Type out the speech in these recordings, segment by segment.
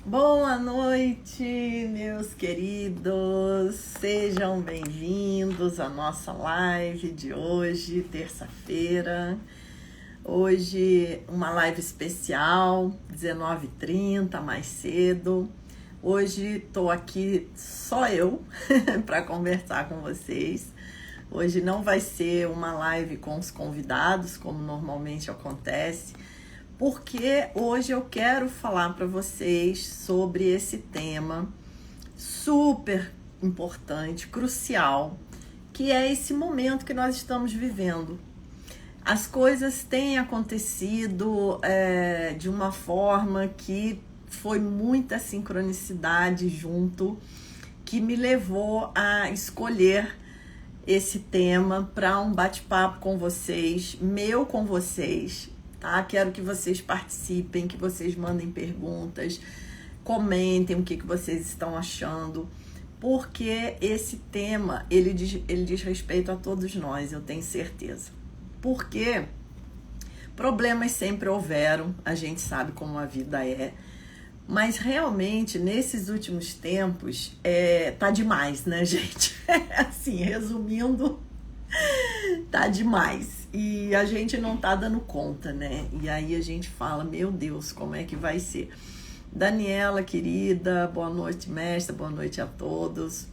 Boa noite, meus queridos. Sejam bem-vindos à nossa live de hoje, terça-feira. Hoje, uma live especial, 19h30, mais cedo. Hoje estou aqui só eu para conversar com vocês. Hoje não vai ser uma live com os convidados, como normalmente acontece, porque hoje eu quero falar para vocês sobre esse tema super importante, crucial, que é esse momento que nós estamos vivendo. As coisas têm acontecido de uma forma que foi muita sincronicidade junto, que me levou a escolher esse tema para um bate-papo com vocês, meu com vocês. Tá? Quero que vocês participem, que vocês mandem perguntas, comentem o que vocês estão achando, porque esse tema, ele diz respeito a todos nós, eu tenho certeza. Porque problemas sempre houveram, a gente sabe como a vida é, mas realmente, nesses últimos tempos, tá demais, né, gente? Assim, resumindo, tá demais. E a gente não tá dando conta, né? E aí a gente fala, meu Deus, como é que vai ser? Daniela, querida, boa noite, mestra, boa noite a todos.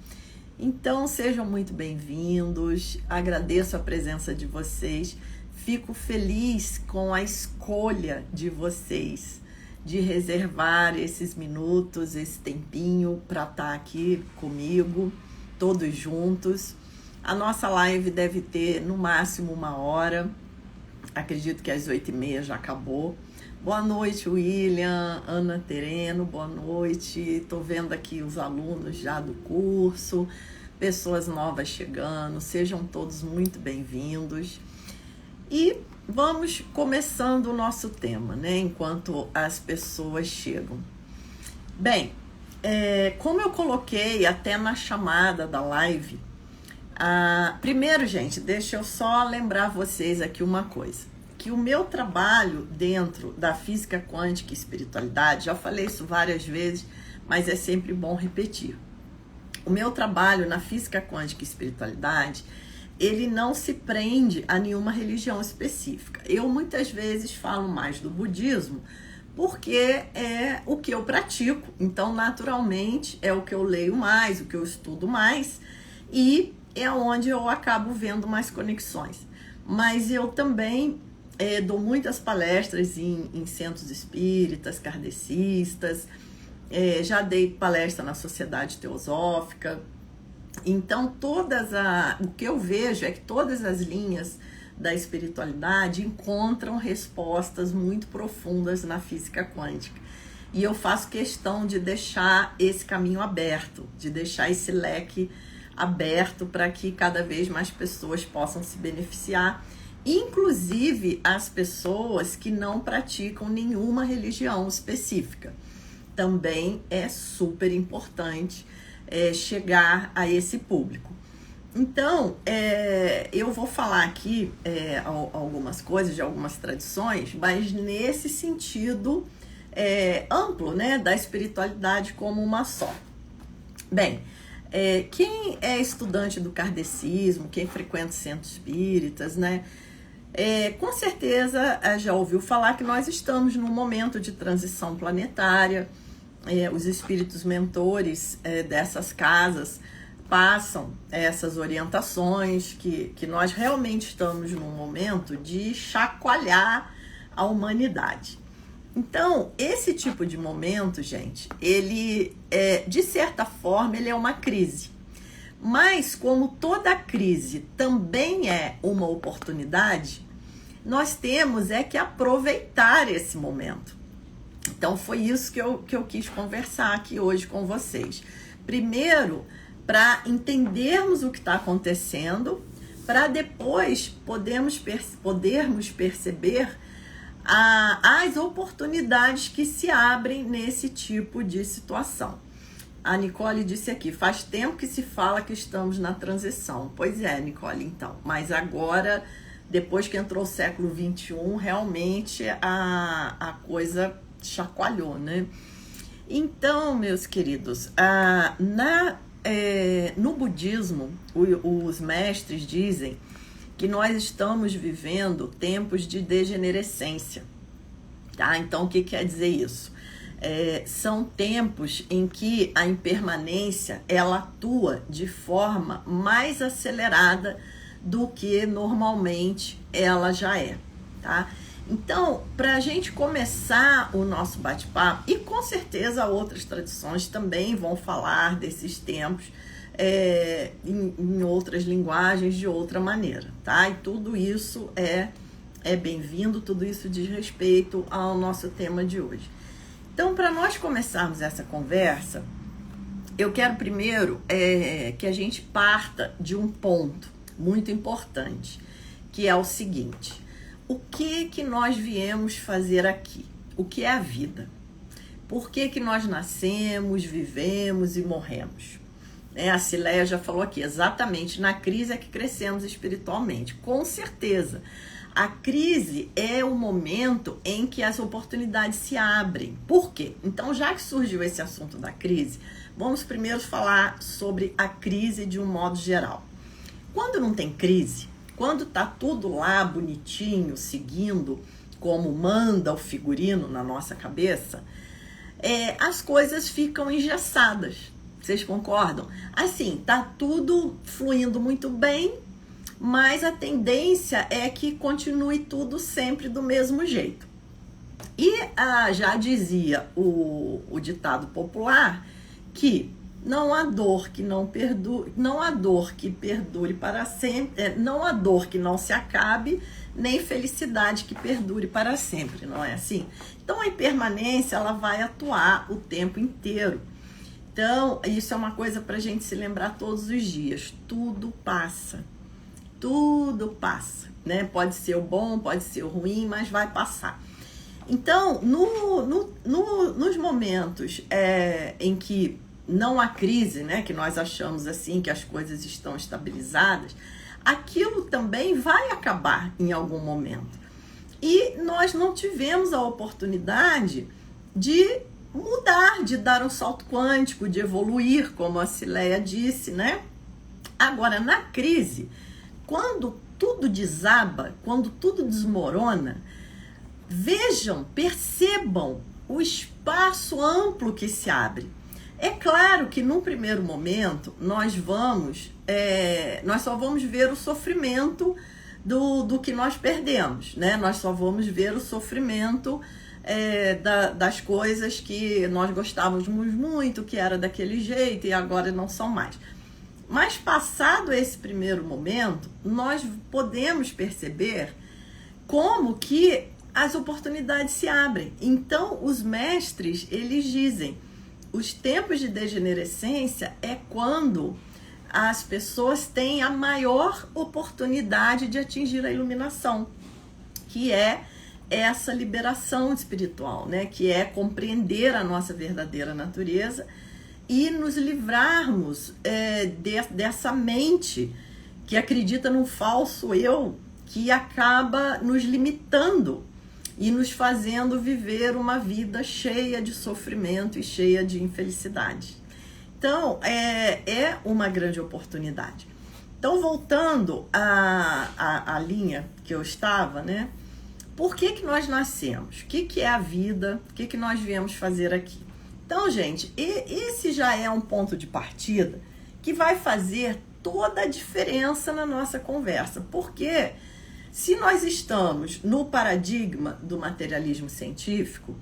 Então, sejam muito bem-vindos, agradeço a presença de vocês, fico feliz com a escolha de vocês, de reservar esses minutos, esse tempinho para estar aqui comigo, todos juntos. A nossa live deve ter no máximo 1 hora, acredito que às 8h30 já acabou. Boa noite, William, Ana Tereno, boa noite. Estou vendo aqui os alunos já do curso, pessoas novas chegando, sejam todos muito bem-vindos. E vamos começando o nosso tema, né? Enquanto as pessoas chegam. Bem, como eu coloquei até na chamada da live, primeiro, gente, deixa eu só lembrar vocês aqui uma coisa. Que o meu trabalho dentro da física quântica e espiritualidade, já falei isso várias vezes, mas é sempre bom repetir. O meu trabalho na física quântica e espiritualidade, ele não se prende a nenhuma religião específica. Eu muitas vezes falo mais do budismo, porque é o que eu pratico. Então, naturalmente, é o que eu leio mais, o que eu estudo mais, e é onde eu acabo vendo mais conexões. Mas eu também dou muitas palestras em centros espíritas, kardecistas, já dei palestra na Sociedade Teosófica. Então, o que eu vejo é que todas as linhas da espiritualidade encontram respostas muito profundas na física quântica. E eu faço questão de deixar esse caminho aberto, de deixar esse leque aberto para que cada vez mais pessoas possam se beneficiar, inclusive as pessoas que não praticam nenhuma religião específica. Também é super importante chegar a esse público. Então, eu vou falar aqui algumas coisas de algumas tradições, mas nesse sentido amplo, né, da espiritualidade como uma só. Bem, quem é estudante do kardecismo, quem frequenta centros espíritas, né, com certeza já ouviu falar que nós estamos num momento de transição planetária. Os espíritos mentores dessas casas passam essas orientações, que nós realmente estamos num momento de chacoalhar a humanidade. Então, esse tipo de momento, gente, ele, de certa forma, ele é uma crise. Mas, como toda crise também é uma oportunidade, nós temos que aproveitar esse momento. Então, foi isso que eu quis conversar aqui hoje com vocês. Primeiro, para entendermos o que está acontecendo, para depois podermos perceber as oportunidades que se abrem nesse tipo de situação. A Nicole disse aqui, faz tempo que se fala que estamos na transição. Pois é, Nicole, então. Mas agora, depois que entrou o século XXI, realmente a coisa chacoalhou, né? Então, meus queridos, no budismo, os mestres dizem que nós estamos vivendo tempos de degenerescência, tá? Então, o que quer dizer isso? São tempos em que a impermanência ela atua de forma mais acelerada do que normalmente ela já é, tá? Então, para a gente começar o nosso bate-papo, e com certeza outras tradições também vão falar desses tempos em outras linguagens, de outra maneira, tá? E tudo isso é bem-vindo, tudo isso diz respeito ao nosso tema de hoje. Então, para nós começarmos essa conversa, eu quero primeiro que a gente parta de um ponto muito importante, que é o seguinte: o que nós viemos fazer aqui? O que é a vida? Por que nós nascemos, vivemos e morremos? A Cileia já falou aqui, exatamente na crise é que crescemos espiritualmente, com certeza. A crise é o momento em que as oportunidades se abrem. Por quê? Então, já que surgiu esse assunto da crise, vamos primeiro falar sobre a crise de um modo geral. Quando não tem crise, quando tá tudo lá bonitinho, seguindo como manda o figurino na nossa cabeça, as coisas ficam engessadas. Vocês concordam? Assim, tá tudo fluindo muito bem, mas a tendência é que continue tudo sempre do mesmo jeito. E já dizia o ditado popular que não há dor que não perdure, não há dor que perdure para sempre, não há dor que não se acabe, nem felicidade que perdure para sempre, não é assim? Então a impermanência ela vai atuar o tempo inteiro. Então isso é uma coisa para a gente se lembrar todos os dias. Tudo passa. Tudo passa, né? Pode ser o bom, pode ser o ruim, mas vai passar. Então, nos momentos em que não há crise, né? Que nós achamos assim que as coisas estão estabilizadas, aquilo também vai acabar em algum momento. E nós não tivemos a oportunidade de mudar, de dar um salto quântico, de evoluir, como a Cileia disse, né? Agora, na crise, quando tudo desaba, quando tudo desmorona, vejam, percebam o espaço amplo que se abre. É claro que num primeiro momento nós só vamos ver o sofrimento do que nós perdemos, né? Nós só vamos ver o sofrimento das coisas que nós gostávamos muito, que era daquele jeito e agora não são mais. Mas passado esse primeiro momento, nós podemos perceber como que as oportunidades se abrem. Então, os mestres, eles dizem, os tempos de degenerescência é quando as pessoas têm a maior oportunidade de atingir a iluminação, que é essa liberação espiritual, né? Que é compreender a nossa verdadeira natureza e nos livrarmos dessa mente que acredita num falso eu, que acaba nos limitando e nos fazendo viver uma vida cheia de sofrimento e cheia de infelicidade. Então, é uma grande oportunidade. Então, voltando à linha que eu estava, né? Por que nós nascemos? O que é a vida? O que nós viemos fazer aqui? Então, gente, esse já é um ponto de partida que vai fazer toda a diferença na nossa conversa. Porque se nós estamos no paradigma do materialismo científico,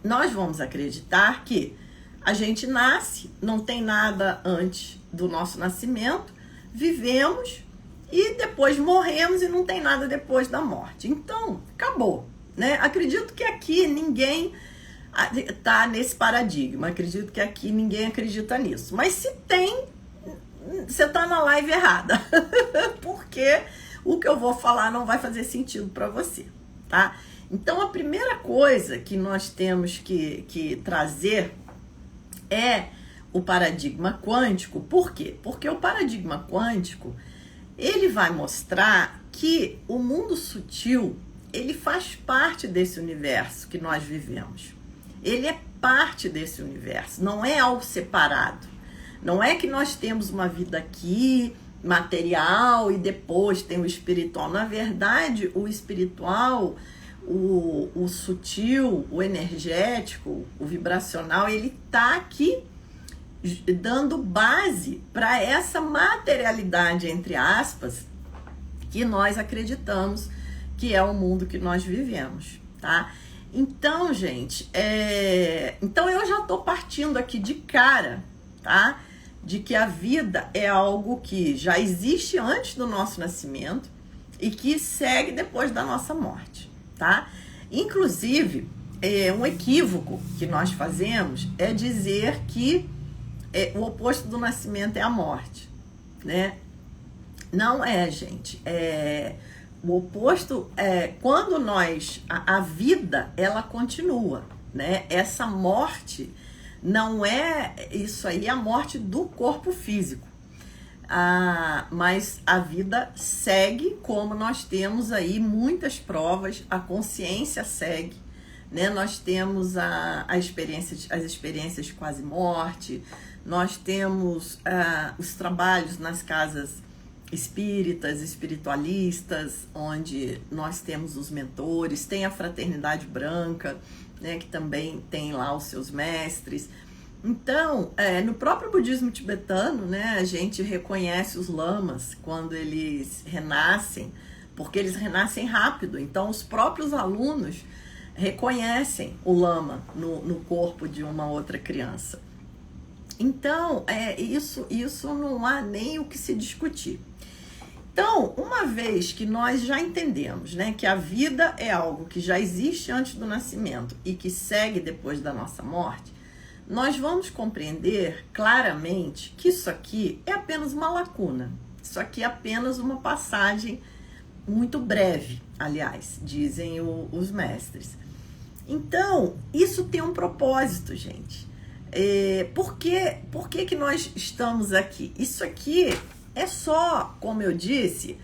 nós vamos acreditar que a gente nasce, não tem nada antes do nosso nascimento, vivemos e depois morremos e não tem nada depois da morte. Então, acabou, né? Acredito que aqui ninguém tá nesse paradigma. Acredito que aqui ninguém acredita nisso. Mas se tem, você tá na live errada. Porque o que eu vou falar não vai fazer sentido para você, tá? Então, a primeira coisa que nós temos que trazer é o paradigma quântico. Por quê? Porque o paradigma quântico, ele vai mostrar que o mundo sutil, ele faz parte desse universo que nós vivemos. Ele é parte desse universo, não é algo separado. Não é que nós temos uma vida aqui, material, e depois tem o espiritual. Na verdade, o espiritual, o sutil, o energético, o vibracional, ele está aqui dando base para essa materialidade, entre aspas, que nós acreditamos que é o mundo que nós vivemos, tá? Então, gente, então eu já estou partindo aqui de cara, tá? De que a vida é algo que já existe antes do nosso nascimento e que segue depois da nossa morte, tá? Inclusive, um equívoco que nós fazemos é dizer que o oposto do nascimento é a morte, né? Não é, gente. O oposto é quando a vida, ela continua, né? Essa morte não é, isso aí é a morte do corpo físico. Mas a vida segue, como nós temos aí muitas provas, a consciência segue, né? Nós temos as experiências de quase morte, nós temos os trabalhos nas casas espíritas, espiritualistas, onde nós temos os mentores, tem a fraternidade branca, né, que também tem lá os seus mestres. Então, no próprio budismo tibetano, né, a gente reconhece os lamas quando eles renascem, porque eles renascem rápido. Então, os próprios alunos reconhecem o lama no corpo de uma outra criança. Então, isso não há nem o que se discutir. Então, uma vez que nós já entendemos, né, que a vida é algo que já existe antes do nascimento e que segue depois da nossa morte, nós vamos compreender claramente que isso aqui é apenas uma lacuna. Isso aqui é apenas uma passagem muito breve, aliás, dizem os mestres. Então, isso tem um propósito, gente. Por que nós estamos aqui? Isso aqui é só, como eu disse,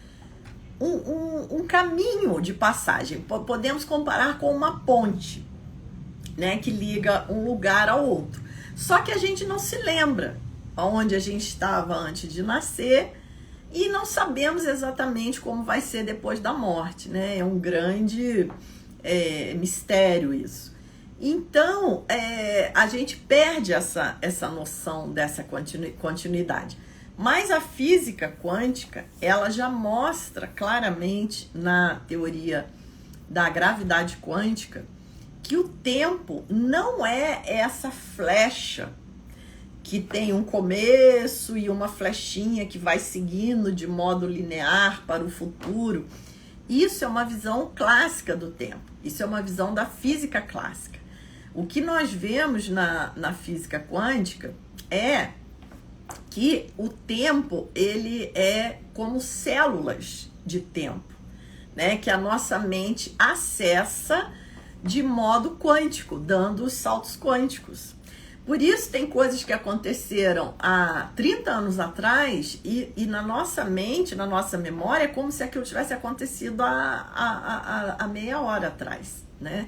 um caminho de passagem. Podemos comparar com uma ponte, né, que liga um lugar ao outro. Só que a gente não se lembra onde a gente estava antes de nascer e não sabemos exatamente como vai ser depois da morte, né? É um grande mistério isso. Então, a gente perde essa noção dessa continuidade. Mas a física quântica, ela já mostra claramente na teoria da gravidade quântica que o tempo não é essa flecha que tem um começo e uma flechinha que vai seguindo de modo linear para o futuro. Isso é uma visão clássica do tempo. Isso é uma visão da física clássica. O que nós vemos na física quântica é que o tempo, ele é como células de tempo, né? Que a nossa mente acessa de modo quântico, dando os saltos quânticos. Por isso tem coisas que aconteceram há 30 anos atrás e na nossa mente, na nossa memória, é como se aquilo tivesse acontecido há meia hora atrás, né?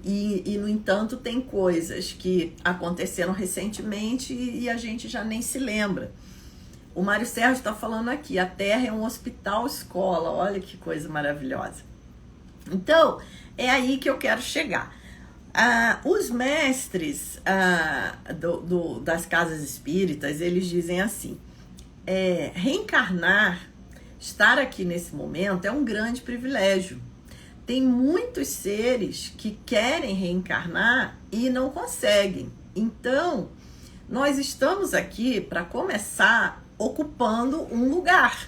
E, no entanto, tem coisas que aconteceram recentemente e a gente já nem se lembra. O Mário Sérgio está falando aqui, a Terra é um hospital-escola, olha que coisa maravilhosa. Então, é aí que eu quero chegar. Os mestres das casas espíritas, eles dizem assim, reencarnar, estar aqui nesse momento é um grande privilégio. Tem muitos seres que querem reencarnar e não conseguem. Então, nós estamos aqui para começar ocupando um lugar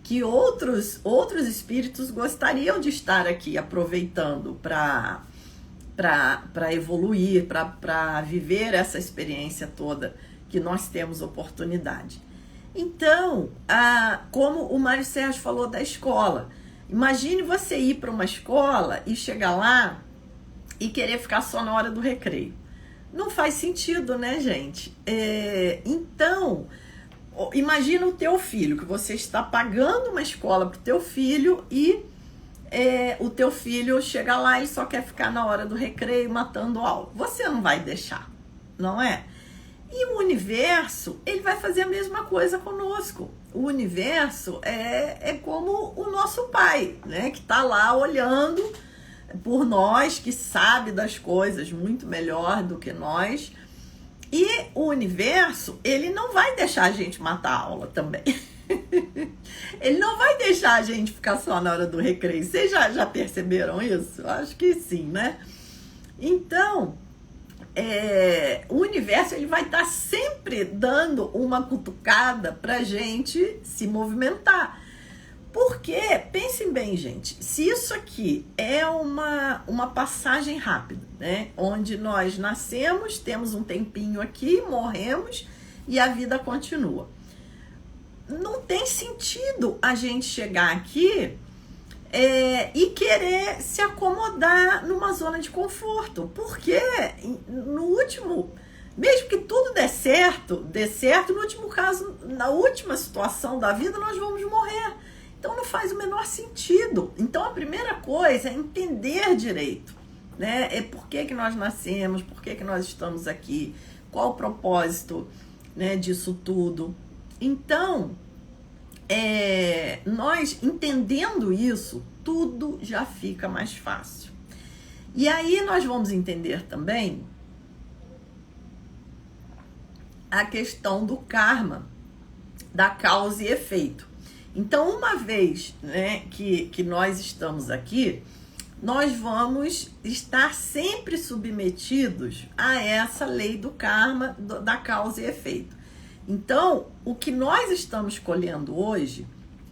que outros espíritos gostariam de estar aqui aproveitando para evoluir, para viver essa experiência toda que nós temos oportunidade. Então, como o Mário Sérgio falou da escola, imagine você ir para uma escola e chegar lá e querer ficar só na hora do recreio. Não faz sentido, né, gente? Então, imagina o teu filho, que você está pagando uma escola para o teu filho e o teu filho chega lá e só quer ficar na hora do recreio matando aula. Você não vai deixar, não é? E o universo, ele vai fazer a mesma coisa conosco. O universo é como o nosso pai, né? Que está lá olhando por nós, que sabe das coisas muito melhor do que nós. E o universo, ele não vai deixar a gente matar a aula também. Ele não vai deixar a gente ficar só na hora do recreio. Vocês já perceberam isso? Eu acho que sim, né? Então, o universo, ele vai estar sempre dando uma cutucada pra gente se movimentar. Porque, pensem bem, gente, se isso aqui é uma passagem rápida, né? Onde nós nascemos, temos um tempinho aqui, morremos e a vida continua. Não tem sentido a gente chegar aqui e querer se acomodar numa zona de conforto. Porque no último, mesmo que tudo dê certo, no último caso, na última situação da vida, nós vamos morrer. Então não faz o menor sentido. Então a primeira coisa é entender direito, né? Por que nós nascemos, por que nós estamos aqui, qual o propósito, né, disso tudo. Então, nós entendendo isso, tudo já fica mais fácil. E aí nós vamos entender também a questão do karma, da causa e efeito. Então, uma vez, né, que nós estamos aqui, nós vamos estar sempre submetidos a essa lei do karma, da causa e efeito. Então, o que nós estamos colhendo hoje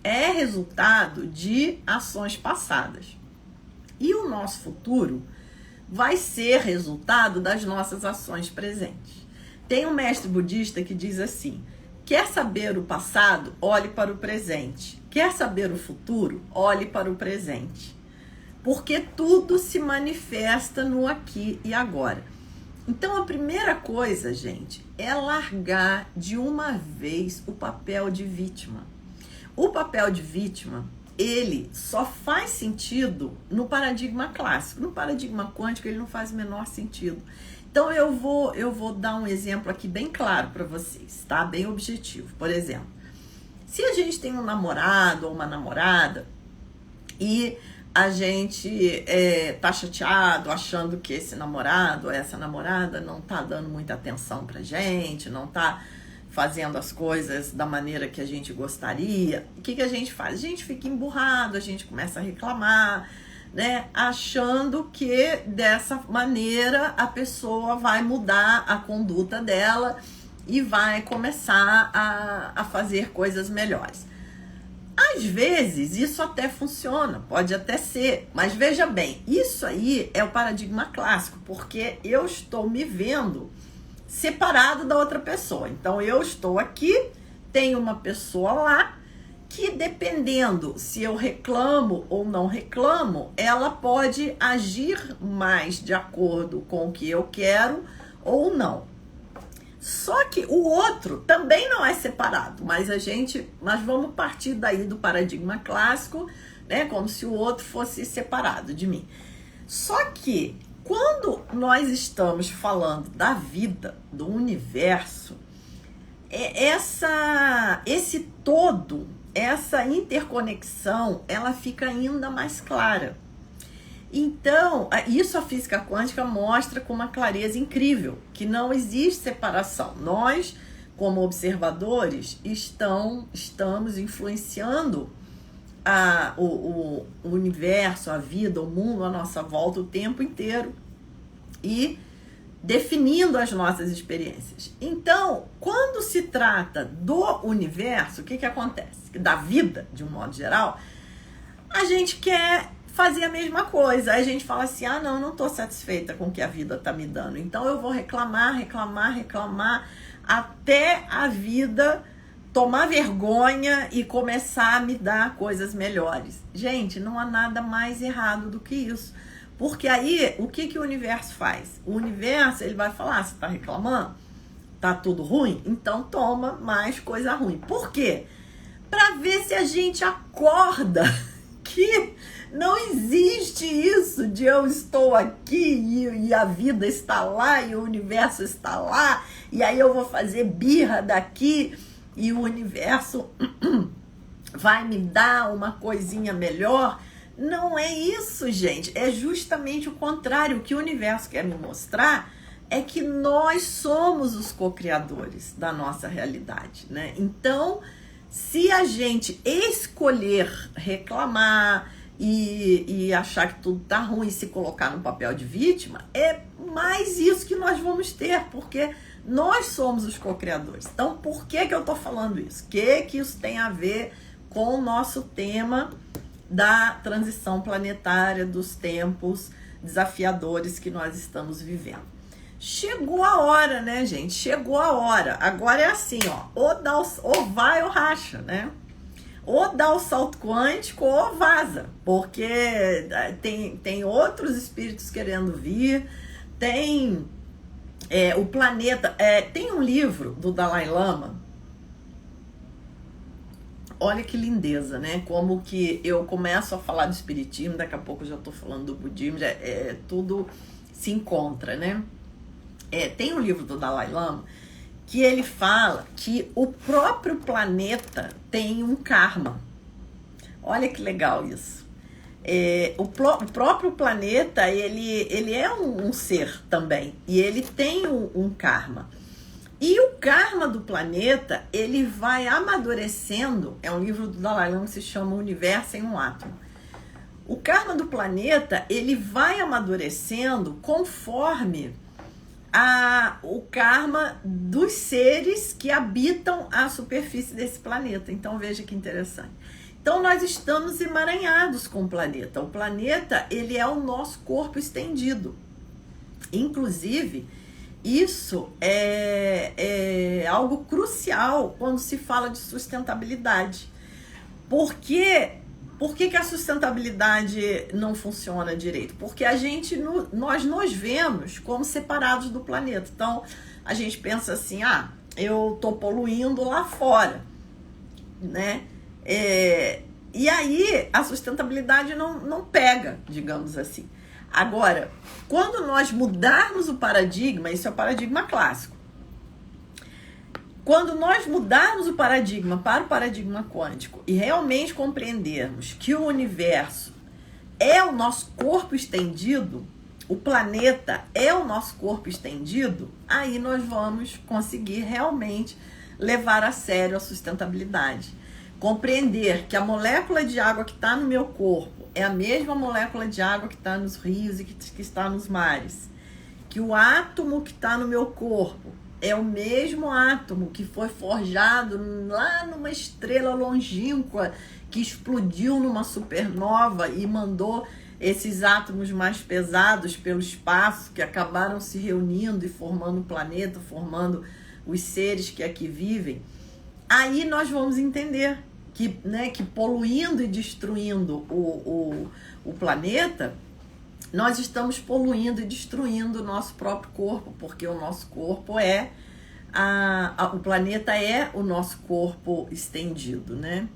é resultado de ações passadas. E o nosso futuro vai ser resultado das nossas ações presentes. Tem um mestre budista que diz assim: quer saber o passado? Olhe para o presente. Quer saber o futuro? Olhe para o presente. Porque tudo se manifesta no aqui e agora. Então, a primeira coisa, gente, é largar de uma vez o papel de vítima. O papel de vítima, ele só faz sentido no paradigma clássico. No paradigma quântico, ele não faz o menor sentido. Então, eu vou dar um exemplo aqui bem claro para vocês, tá? Bem objetivo. Por exemplo, se a gente tem um namorado ou uma namorada e a gente tá chateado, achando que esse namorado ou essa namorada não tá dando muita atenção pra gente, não tá fazendo as coisas da maneira que a gente gostaria, o que a gente faz? A gente fica emburrado, a gente começa a reclamar, né? Achando que dessa maneira a pessoa vai mudar a conduta dela e vai começar a fazer coisas melhores. Às vezes isso até funciona, pode até ser, mas veja bem, isso aí é o paradigma clássico, porque eu estou me vendo separado da outra pessoa. Então eu estou aqui, tem uma pessoa lá que, dependendo se eu reclamo ou não reclamo, ela pode agir mais de acordo com o que eu quero ou não. Só que o outro também não é separado, mas vamos partir daí do paradigma clássico, né, como se o outro fosse separado de mim. Só que quando nós estamos falando da vida, do universo, esse todo, essa interconexão, ela fica ainda mais clara. Então, isso a física quântica mostra com uma clareza incrível, que não existe separação. Nós, como observadores, estamos influenciando o universo, a vida, o mundo à nossa volta o tempo inteiro e definindo as nossas experiências. Então, quando se trata do universo, o que acontece? Da vida, de um modo geral, a gente quer fazer a mesma coisa. Aí a gente fala assim: não estou satisfeita com o que a vida está me dando, então eu vou reclamar até a vida tomar vergonha e começar a me dar coisas melhores. Gente, não há nada mais errado do que isso, porque aí o que o universo faz? O universo, ele vai falar: você está reclamando? Tá tudo ruim? Então toma mais coisa ruim. Por quê? Para ver se a gente acorda aqui. Não existe isso de eu estou aqui e a vida está lá e o universo está lá, e aí eu vou fazer birra daqui e o universo vai me dar uma coisinha melhor. Não é isso, gente. É justamente o contrário. O que o universo quer me mostrar é que nós somos os co-criadores da nossa realidade, né? Então, se a gente escolher reclamar e achar que tudo tá ruim e se colocar no papel de vítima, é mais isso que nós vamos ter, porque nós somos os co-criadores. Então, por que eu tô falando isso? O que isso tem a ver com o nosso tema da transição planetária, dos tempos desafiadores que nós estamos vivendo? Chegou a hora, né, gente? Chegou a hora. Agora é assim, ó, ou vai ou racha, né? Ou dá o salto quântico ou vaza, porque tem outros espíritos querendo vir, tem o planeta... tem um livro do Dalai Lama, olha que lindeza, né? Como que eu começo a falar do espiritismo, daqui a pouco eu já tô falando do budismo, tudo se encontra, né? Tem um livro do Dalai Lama que ele fala que o próprio planeta tem um karma. Olha que legal isso. O próprio planeta, ele é um ser também, e ele tem um karma. E o karma do planeta, ele vai amadurecendo. É um livro do Dalai Lama que se chama O Universo em um Átomo. O karma do planeta, ele vai amadurecendo conforme o karma dos seres que habitam a superfície desse planeta. Então, veja que interessante. Então, nós estamos emaranhados com o planeta. O planeta, ele é o nosso corpo estendido. Inclusive, isso é algo crucial quando se fala de sustentabilidade. Por que a sustentabilidade não funciona direito? Porque nós nos vemos como separados do planeta. Então, a gente pensa assim, eu tô poluindo lá fora, né? E aí, a sustentabilidade não pega, digamos assim. Agora, quando nós mudarmos o paradigma, isso é o paradigma clássico. Quando nós mudarmos o paradigma para o paradigma quântico e realmente compreendermos que o universo é o nosso corpo estendido, o planeta é o nosso corpo estendido, aí nós vamos conseguir realmente levar a sério a sustentabilidade. Compreender que a molécula de água que está no meu corpo é a mesma molécula de água que está nos rios e que está nos mares. Que o átomo que está no meu corpo é o mesmo átomo que foi forjado lá numa estrela longínqua que explodiu numa supernova e mandou esses átomos mais pesados pelo espaço, que acabaram se reunindo e formando o planeta, formando os seres que aqui vivem. Aí nós vamos entender que poluindo e destruindo o planeta, nós estamos poluindo e destruindo o nosso próprio corpo, porque o nosso corpo o planeta é o nosso corpo estendido, né?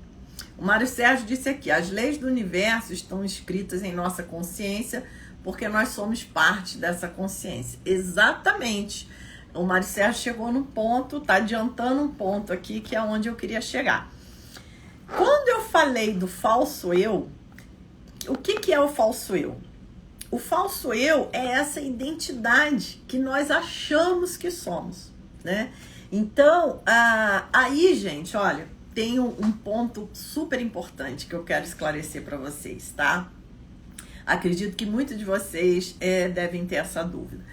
O Mário Sérgio disse aqui, as leis do universo estão escritas em nossa consciência, porque nós somos parte dessa consciência. Exatamente. O Mário Sérgio chegou num ponto, está adiantando um ponto aqui, que é onde eu queria chegar. Quando eu falei do falso eu, o que é o falso eu? O falso eu é essa identidade que nós achamos que somos, né? Então, aí, gente, olha, tem um ponto super importante que eu quero esclarecer para vocês, tá? Acredito que muitos de vocês devem ter essa dúvida.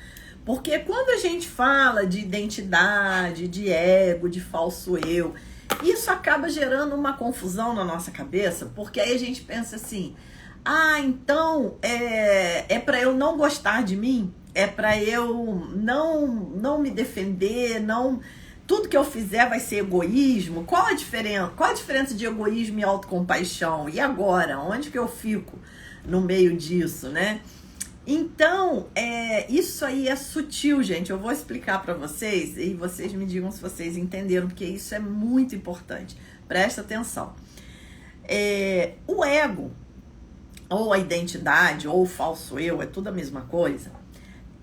Porque quando a gente fala de identidade, de ego, de falso eu, isso acaba gerando uma confusão na nossa cabeça, porque aí a gente pensa assim, então é para eu não gostar de mim? É para eu não me defender, tudo que eu fizer vai ser egoísmo? Qual a diferença de egoísmo e autocompaixão? E agora? Onde que eu fico no meio disso, né? Então, isso aí é sutil, gente. Eu vou explicar para vocês e vocês me digam se vocês entenderam, porque isso é muito importante. Presta atenção. O ego, ou a identidade, ou o falso eu, é tudo a mesma coisa,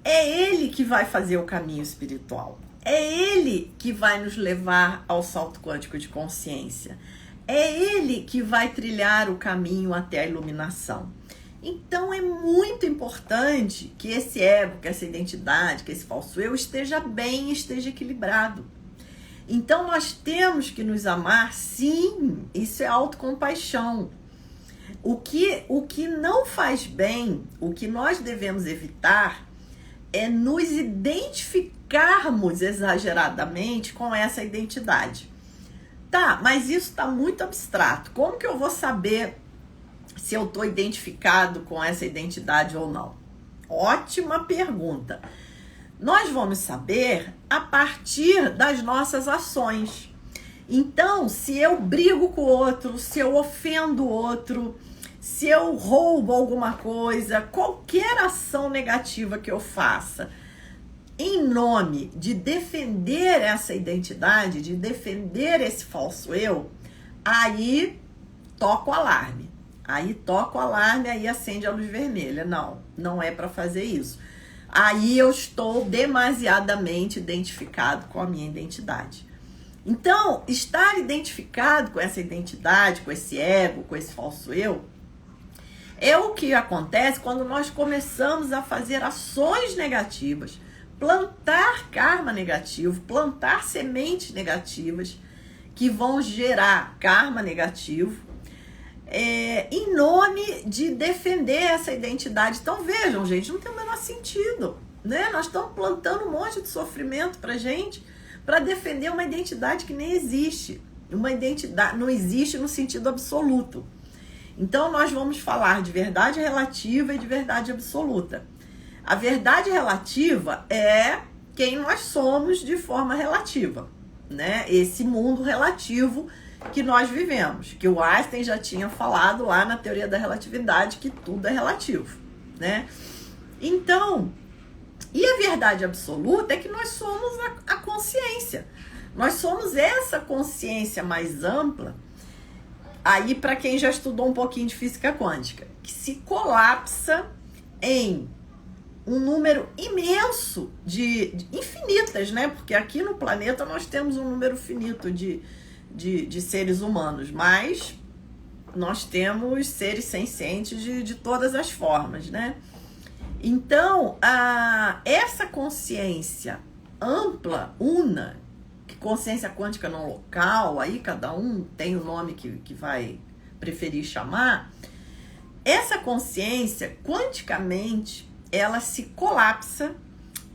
é ele que vai fazer o caminho espiritual. É ele que vai nos levar ao salto quântico de consciência. É ele que vai trilhar o caminho até a iluminação. Então é muito importante que esse ego, que essa identidade, que esse falso eu esteja bem, esteja equilibrado. Então nós temos que nos amar, sim, isso é autocompaixão. O que não faz bem, o que nós devemos evitar é nos identificarmos exageradamente com essa identidade. Tá, mas isso está muito abstrato. Como que eu vou saber se eu estou identificado com essa identidade ou não? Ótima pergunta. Nós vamos saber a partir das nossas ações. Então, se eu brigo com o outro, se eu ofendo o outro, se eu roubo alguma coisa, qualquer ação negativa que eu faça, em nome de defender essa identidade, de defender esse falso eu, aí toca o alarme. Aí toca o alarme, aí acende a luz vermelha. Não, não é para fazer isso. Aí eu estou demasiadamente identificado com a minha identidade. Então, estar identificado com essa identidade, com esse ego, com esse falso eu, é o que acontece quando nós começamos a fazer ações negativas, plantar karma negativo, plantar sementes negativas que vão gerar karma negativo, em nome de defender essa identidade. Então vejam, gente, não tem o menor sentido, né? Nós estamos plantando um monte de sofrimento pra gente para defender uma identidade que nem existe. Uma identidade não existe no sentido absoluto. Então nós vamos falar de verdade relativa e de verdade absoluta. A verdade relativa é quem nós somos de forma relativa, né? Esse mundo relativo que nós vivemos, que o Einstein já tinha falado lá na teoria da relatividade, que tudo é relativo, né? Então, e a verdade absoluta é que nós somos a consciência. Nós somos essa consciência mais ampla, aí para quem já estudou um pouquinho de física quântica, que se colapsa em um número imenso de infinitas, né? Porque aqui no planeta nós temos um número finito de seres humanos, mas nós temos seres sencientes de todas as formas, né? Então, essa consciência ampla, una, que consciência quântica não local, aí cada um tem o nome que vai preferir chamar, essa consciência, quanticamente, ela se colapsa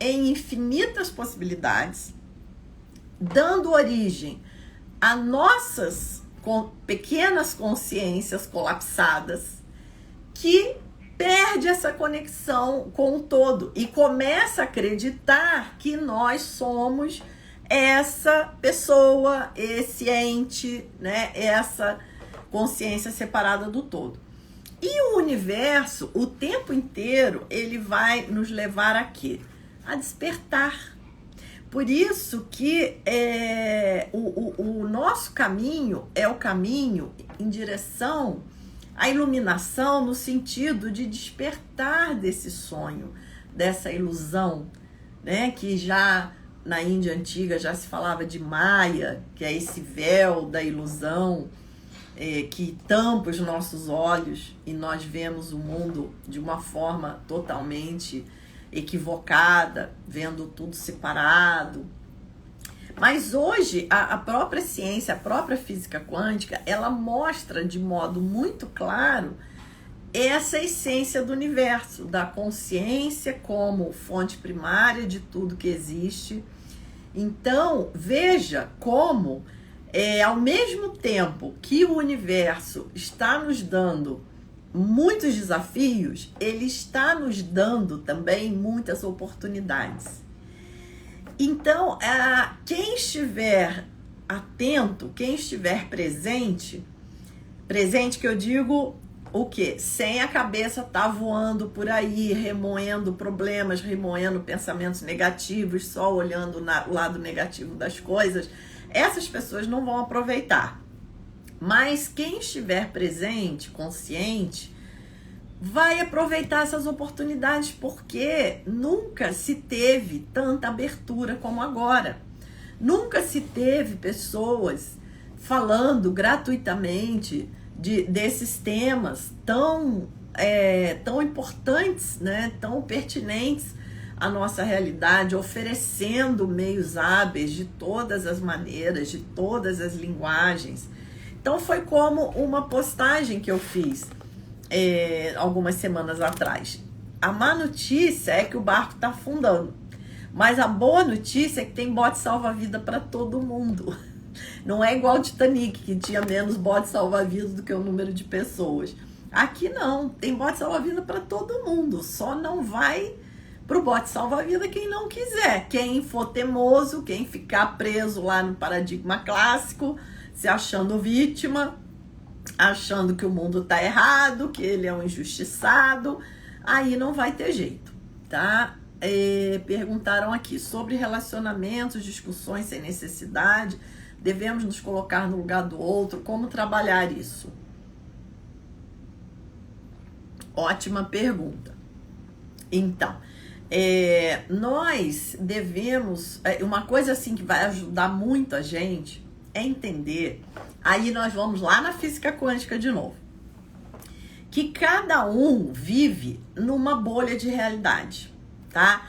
em infinitas possibilidades, dando origem a nossas pequenas consciências colapsadas, que perde essa conexão com o todo e começa a acreditar que nós somos essa pessoa, esse ente, né? Essa consciência separada do todo. E o universo, o tempo inteiro, ele vai nos levar a quê? A despertar. Por isso que o nosso caminho é o caminho em direção à iluminação, no sentido de despertar desse sonho, dessa ilusão, né? Que já na Índia antiga já se falava de Maya, que é esse véu da ilusão, que tampa os nossos olhos e nós vemos o mundo de uma forma totalmente equivocada, vendo tudo separado. Mas hoje a própria ciência, a própria física quântica, ela mostra de modo muito claro essa essência do universo, da consciência como fonte primária de tudo que existe. Então, veja como, ao mesmo tempo que o universo está nos dando muitos desafios, ele está nos dando também muitas oportunidades. Então, quem estiver atento, quem estiver presente que eu digo o quê? Sem a cabeça tá voando por aí, remoendo problemas, remoendo pensamentos negativos, só olhando o lado negativo das coisas, essas pessoas não vão aproveitar. Mas quem estiver presente, consciente, vai aproveitar essas oportunidades, porque nunca se teve tanta abertura como agora. Nunca se teve pessoas falando gratuitamente desses temas tão importantes, né? Tão pertinentes à nossa realidade, oferecendo meios hábeis de todas as maneiras, de todas as linguagens. Então foi como uma postagem que eu fiz algumas semanas atrás. A má notícia é que o barco está afundando, mas a boa notícia é que tem bote salva-vida para todo mundo. Não é igual o Titanic, que tinha menos bote salva-vida do que o número de pessoas. Aqui não, tem bote salva-vida para todo mundo, só não vai pro bote salva-vida quem não quiser. Quem for teimoso, quem ficar preso lá no paradigma clássico, se achando vítima, achando que o mundo tá errado, que ele é um injustiçado, aí não vai ter jeito, tá? Perguntaram aqui sobre relacionamentos, discussões sem necessidade, devemos nos colocar no lugar do outro, como trabalhar isso? Ótima pergunta. Então, nós devemos, uma coisa assim que vai ajudar muito a gente é entender, aí nós vamos lá na física quântica de novo, que cada um vive numa bolha de realidade, tá?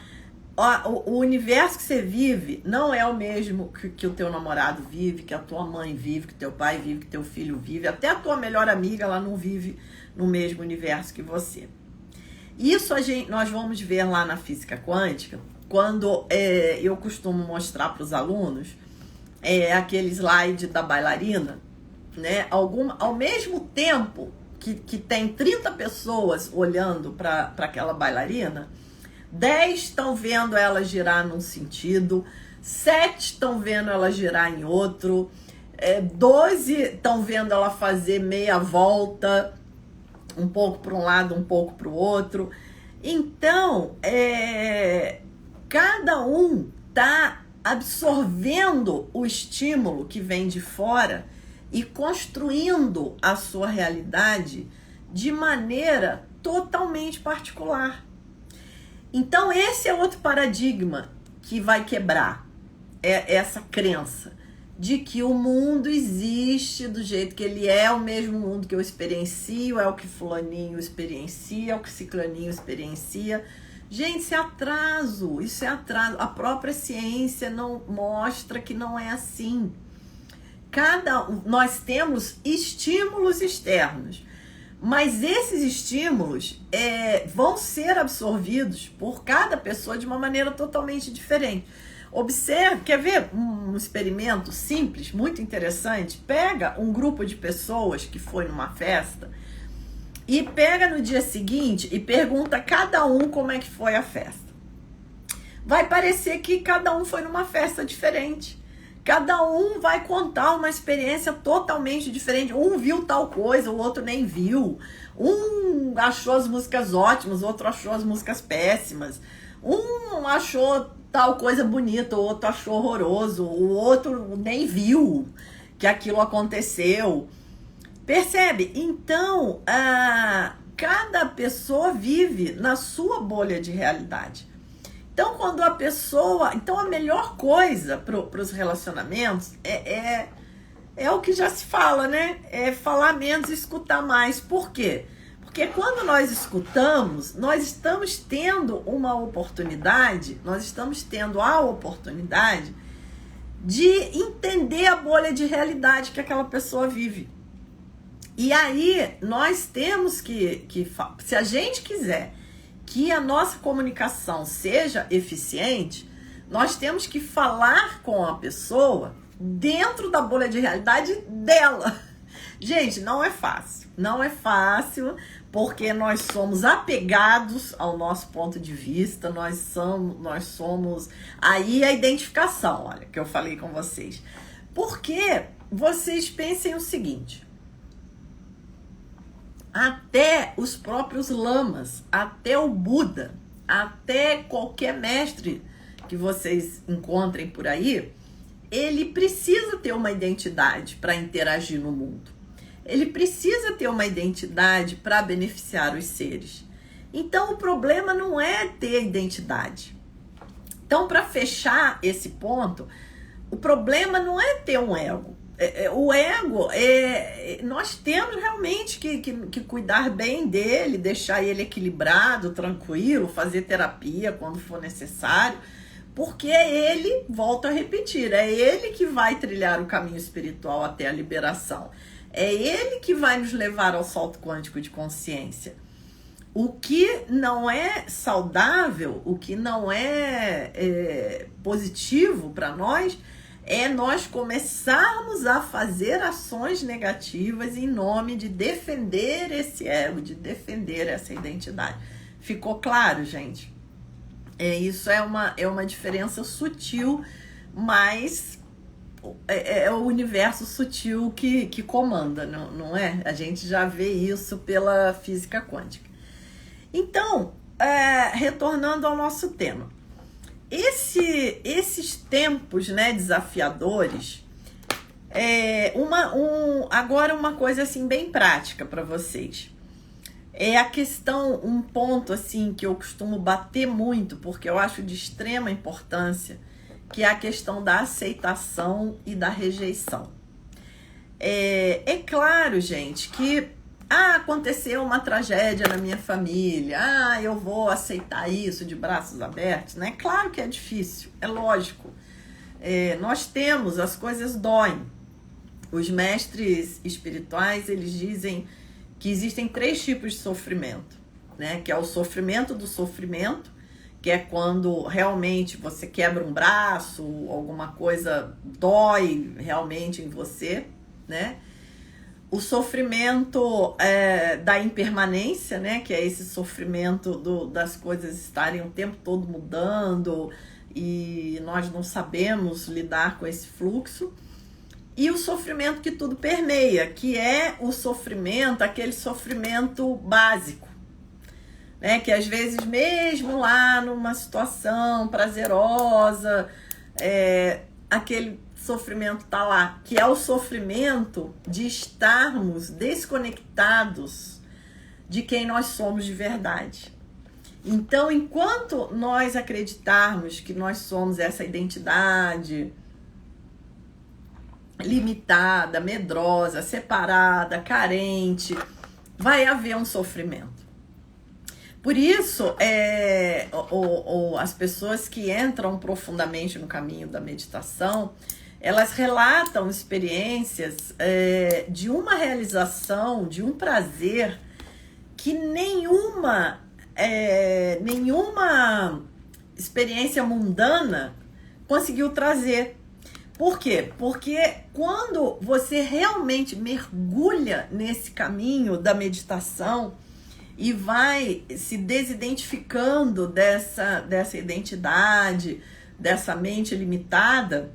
O universo que você vive não é o mesmo que o teu namorado vive, que a tua mãe vive, que teu pai vive, que teu filho vive, até a tua melhor amiga, ela não vive no mesmo universo que você. Isso nós vamos ver lá na física quântica, quando eu costumo mostrar para os alunos aquele slide da bailarina, né? Ao mesmo tempo que tem 30 pessoas olhando para aquela bailarina, 10 estão vendo ela girar num sentido, 7 estão vendo ela girar em outro, 12 estão vendo ela fazer meia volta, um pouco para um lado, um pouco para o outro. Então, cada um está absorvendo o estímulo que vem de fora e construindo a sua realidade de maneira totalmente particular. Então, esse é outro paradigma que vai quebrar essa crença de que o mundo existe do jeito que ele é, o mesmo mundo que eu experiencio, é o que fulaninho experiencia, é o que ciclaninho experiencia. Gente, isso é atraso, A própria ciência não mostra que não é assim. Nós temos estímulos externos, mas esses estímulos vão ser absorvidos por cada pessoa de uma maneira totalmente diferente. Observe, quer ver um experimento simples, muito interessante? Pega um grupo de pessoas que foi numa festa e pega no dia seguinte e pergunta a cada um como é que foi a festa. Vai parecer que cada um foi numa festa diferente. Cada um vai contar uma experiência totalmente diferente. Um viu tal coisa, o outro nem viu. Um achou as músicas ótimas, o outro achou as músicas péssimas. Um achou tal coisa bonita, o outro achou horroroso, o outro nem viu que aquilo aconteceu. Percebe? Então, cada pessoa vive na sua bolha de realidade. Então, Então, a melhor coisa para os relacionamentos é o que já se fala, né? É falar menos e escutar mais. Por quê? Porque quando nós escutamos, nós estamos tendo a oportunidade de entender a bolha de realidade que aquela pessoa vive. E aí, nós temos que se a gente quiser que a nossa comunicação seja eficiente, nós temos que falar com a pessoa dentro da bolha de realidade dela. Gente, não é fácil. Não é fácil, porque nós somos apegados ao nosso ponto de vista, nós somos aí a identificação, olha, que eu falei com vocês. Porque vocês pensem o seguinte: até os próprios lamas, até o Buda, até qualquer mestre que vocês encontrem por aí, ele precisa ter uma identidade para interagir no mundo. ele precisa ter uma identidade para beneficiar os seres. Então, o problema não é ter identidade. Então, para fechar esse ponto, o problema não é ter um ego. O ego, nós temos realmente que cuidar bem dele, deixar ele equilibrado, tranquilo, fazer terapia quando for necessário, porque é ele, volto a repetir, é ele que vai trilhar o caminho espiritual até a liberação. É ele que vai nos levar ao salto quântico de consciência. O que não é saudável, o que não é positivo para nós, é nós começarmos a fazer ações negativas em nome de defender esse ego, de defender essa identidade. Ficou claro, gente? Isso é uma diferença sutil, mas é o universo sutil que comanda, não é? A gente já vê isso pela física quântica. Então, retornando ao nosso tema, esses tempos, né, desafiadores, agora uma coisa assim bem prática para vocês. É a questão, um ponto assim que eu costumo bater muito, porque eu acho de extrema importância, que é a questão da aceitação e da rejeição. É claro, gente, que aconteceu uma tragédia na minha família, eu vou aceitar isso de braços abertos, né? Claro que é difícil, é lógico. Nós temos, as coisas doem. Os mestres espirituais, eles dizem que existem 3 tipos de sofrimento, né? Que é o sofrimento do sofrimento, que é quando realmente você quebra um braço, alguma coisa dói realmente em você, né? O sofrimento da impermanência, né? Que é esse sofrimento das coisas estarem o tempo todo mudando e nós não sabemos lidar com esse fluxo. E o sofrimento que tudo permeia, que é o sofrimento, aquele sofrimento básico, né? Que às vezes mesmo lá numa situação prazerosa, aquele sofrimento tá lá, que é o sofrimento de estarmos desconectados de quem nós somos de verdade. Então, enquanto nós acreditarmos que nós somos essa identidade limitada, medrosa, separada, carente, vai haver um sofrimento. Por isso, as pessoas que entram profundamente no caminho da meditação, elas relatam experiências de uma realização, de um prazer que nenhuma experiência mundana conseguiu trazer. Por quê? Porque quando você realmente mergulha nesse caminho da meditação e vai se desidentificando dessa identidade, dessa mente limitada,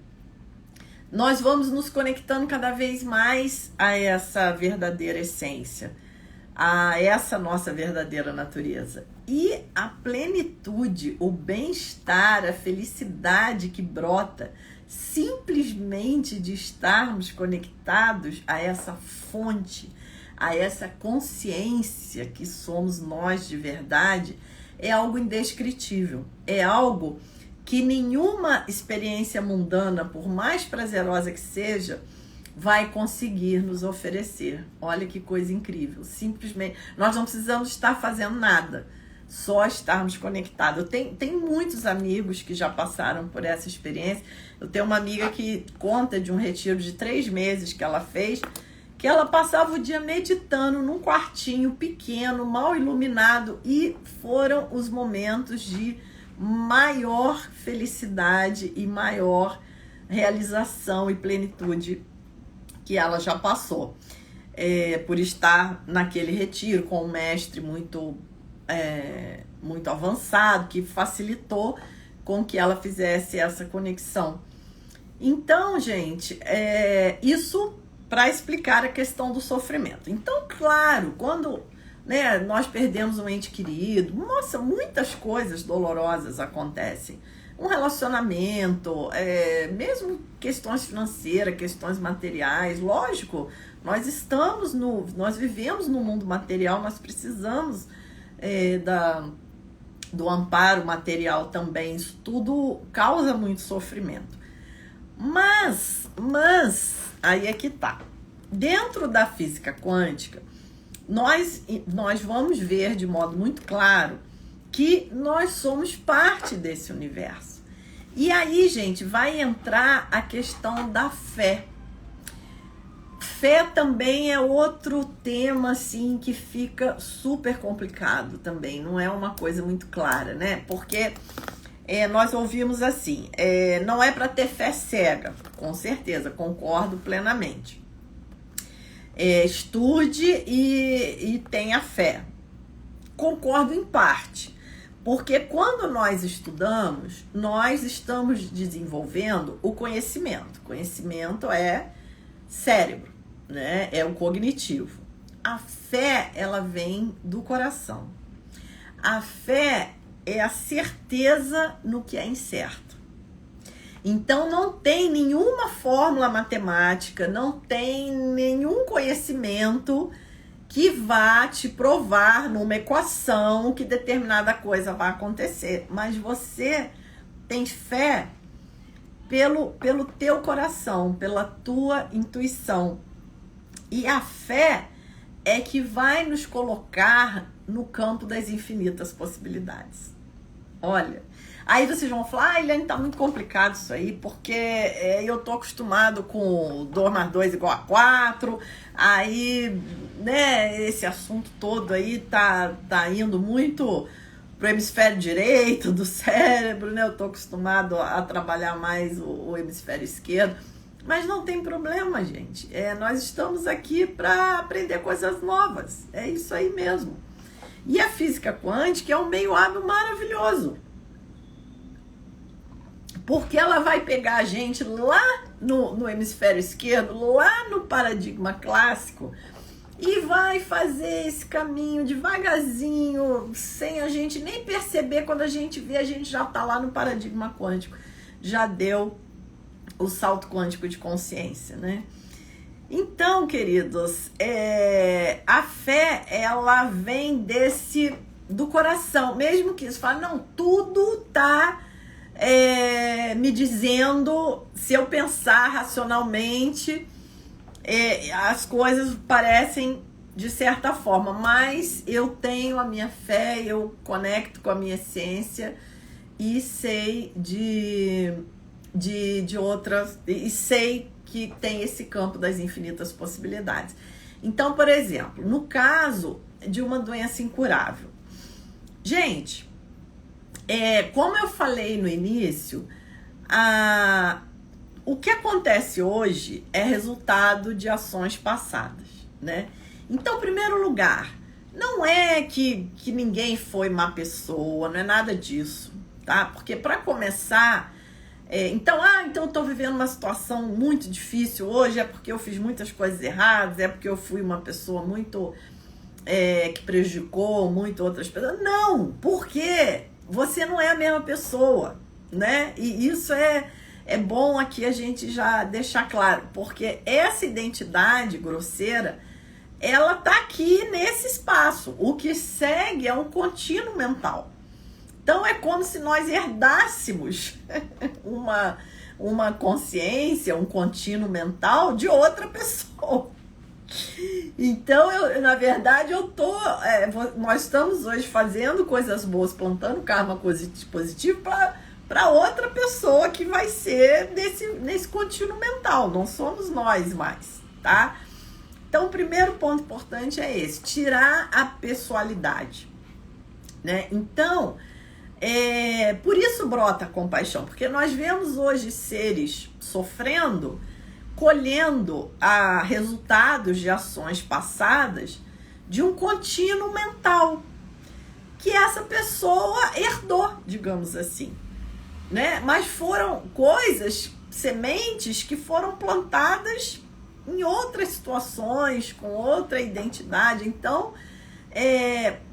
nós vamos nos conectando cada vez mais a essa verdadeira essência, a essa nossa verdadeira natureza. E a plenitude, o bem-estar, a felicidade que brota simplesmente de estarmos conectados a essa fonte, a essa consciência que somos nós de verdade, é algo indescritível, é algo que nenhuma experiência mundana, por mais prazerosa que seja, vai conseguir nos oferecer. Olha que coisa incrível. Simplesmente, nós não precisamos estar fazendo nada, só estarmos conectados. Tem muitos amigos que já passaram por essa experiência. Eu tenho uma amiga que conta de um retiro de 3 meses que ela fez, que ela passava o dia meditando num quartinho pequeno, mal iluminado, e foram os momentos de maior felicidade e maior realização e plenitude que ela já passou, por estar naquele retiro com um mestre muito avançado, que facilitou com que ela fizesse essa conexão. Então, gente, isso para explicar a questão do sofrimento. Então, claro, quando nós perdemos um ente querido, nossa, muitas coisas dolorosas acontecem, um relacionamento, mesmo questões financeiras, questões materiais. Lógico, nós vivemos no mundo material, nós precisamos do amparo material também. Isso tudo causa muito sofrimento. Mas aí é que tá. Dentro da física quântica, nós vamos ver de modo muito claro que nós somos parte desse universo. E aí, gente, vai entrar a questão da fé. Fé também é outro tema, assim, que fica super complicado também. Não é uma coisa muito clara, né? Porque nós ouvimos assim, não é para ter fé cega. Com certeza, concordo plenamente. Estude e tenha fé. Concordo em parte. Porque quando nós estudamos, nós estamos desenvolvendo o conhecimento. Conhecimento é cérebro, né? É o cognitivo. A fé, ela vem do coração. A fé é a certeza no que é incerto. Então, não tem nenhuma fórmula matemática, não tem nenhum conhecimento que vá te provar numa equação que determinada coisa vai acontecer. Mas você tem fé pelo teu coração, pela tua intuição. E a fé é que vai nos colocar no campo das infinitas possibilidades. Olha, aí vocês vão falar, Eliane, tá muito complicado isso aí, porque eu tô acostumado com 2 mais 2 igual a 4, aí, né, esse assunto todo aí tá indo muito pro hemisfério direito do cérebro, né, eu tô acostumado a trabalhar mais o hemisfério esquerdo, mas não tem problema, gente, nós estamos aqui para aprender coisas novas, é isso aí mesmo. E a física quântica é um meio hábil maravilhoso. Porque ela vai pegar a gente lá no hemisfério esquerdo, lá no paradigma clássico, e vai fazer esse caminho devagarzinho, sem a gente nem perceber. Quando a gente vê, a gente já está lá no paradigma quântico. Já deu o salto quântico de consciência, né? Então, queridos, a fé, ela vem do coração. Mesmo que isso fale, não, tudo tá me dizendo, se eu pensar racionalmente, as coisas parecem de certa forma, mas eu tenho a minha fé, eu conecto com a minha essência e sei de outras, e sei que tem esse campo das infinitas possibilidades. Então, por exemplo, no caso de uma doença incurável, gente, como eu falei no início, o que acontece hoje é resultado de ações passadas, né? Então, em primeiro lugar, não é que ninguém foi má pessoa, não é nada disso, tá? Porque, para começar, então eu tô vivendo uma situação muito difícil hoje, é porque eu fiz muitas coisas erradas, é porque eu fui uma pessoa muito que prejudicou muito outras pessoas. Não, porque você não é a mesma pessoa, né? E isso é bom aqui a gente já deixar claro, porque essa identidade grosseira, ela tá aqui nesse espaço. O que segue é um contínuo mental. Então, é como se nós herdássemos uma consciência, um contínuo mental de outra pessoa. Então, na verdade, nós estamos hoje fazendo coisas boas, plantando karma positivo para outra pessoa que vai ser nesse contínuo mental. Não somos nós mais, tá? Então, o primeiro ponto importante é esse, tirar a pessoalidade, né? Então, por isso brota a compaixão, porque nós vemos hoje seres sofrendo, colhendo resultados de ações passadas de um contínuo mental que essa pessoa herdou, digamos assim, né? Mas foram sementes que foram plantadas em outras situações, com outra identidade. Então,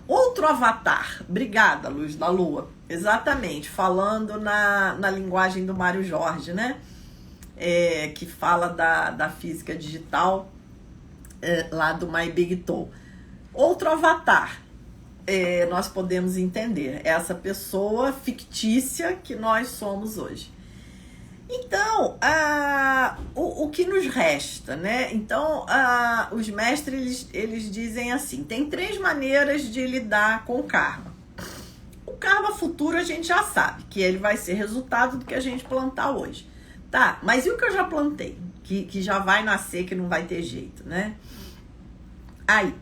outro avatar. Obrigada, Luz da Lua. exatamente, falando na linguagem do Mário Jorge, né? Que fala da física digital, lá do My Big Toe. Outro avatar, nós podemos entender, essa pessoa fictícia que nós somos hoje. Então, o que nos resta, né? Então, os mestres, eles dizem assim, tem 3 maneiras de lidar com o karma. O karma futuro a gente já sabe, que ele vai ser resultado do que a gente plantar hoje. Tá, mas e o que eu já plantei? Que já vai nascer, que não vai ter jeito, né? Aí,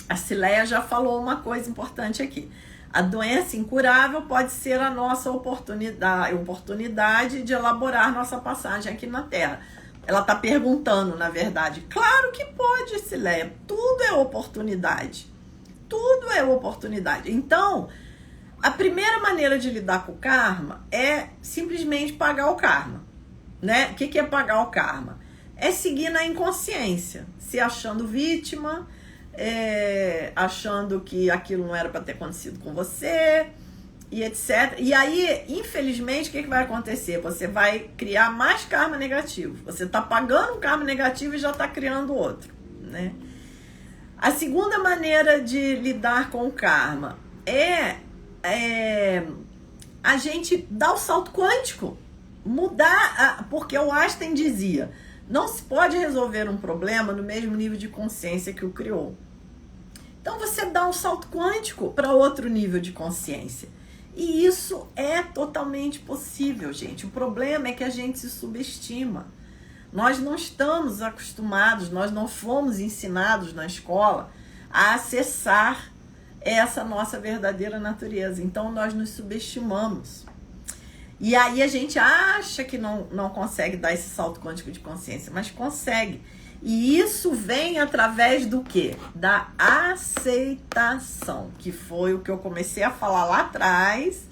a Cileia já falou uma coisa importante aqui. A doença incurável pode ser a nossa oportunidade de elaborar nossa passagem aqui na Terra. Ela está perguntando, na verdade. Claro que pode, Cileia. Tudo é oportunidade. Tudo é oportunidade. Então, a primeira maneira de lidar com o karma é simplesmente pagar o karma, né? O que é pagar o karma? É seguir na inconsciência, se achando vítima, achando que aquilo não era para ter acontecido com você, e etc. E aí, infelizmente, o que vai acontecer? Você vai criar mais karma negativo. Você está pagando um karma negativo e já está criando outro, né? A segunda maneira de lidar com o karma é a gente dar o salto quântico, mudar, porque o Einstein dizia, não se pode resolver um problema no mesmo nível de consciência que o criou. Então você dá um salto quântico para outro nível de consciência. E isso é totalmente possível, gente. O problema é que a gente se subestima. Nós não estamos acostumados, nós não fomos ensinados na escola a acessar essa nossa verdadeira natureza. Então nós nos subestimamos. E aí a gente acha que não consegue dar esse salto quântico de consciência, mas consegue. E isso vem através do quê? Da aceitação, que foi o que eu comecei a falar lá atrás,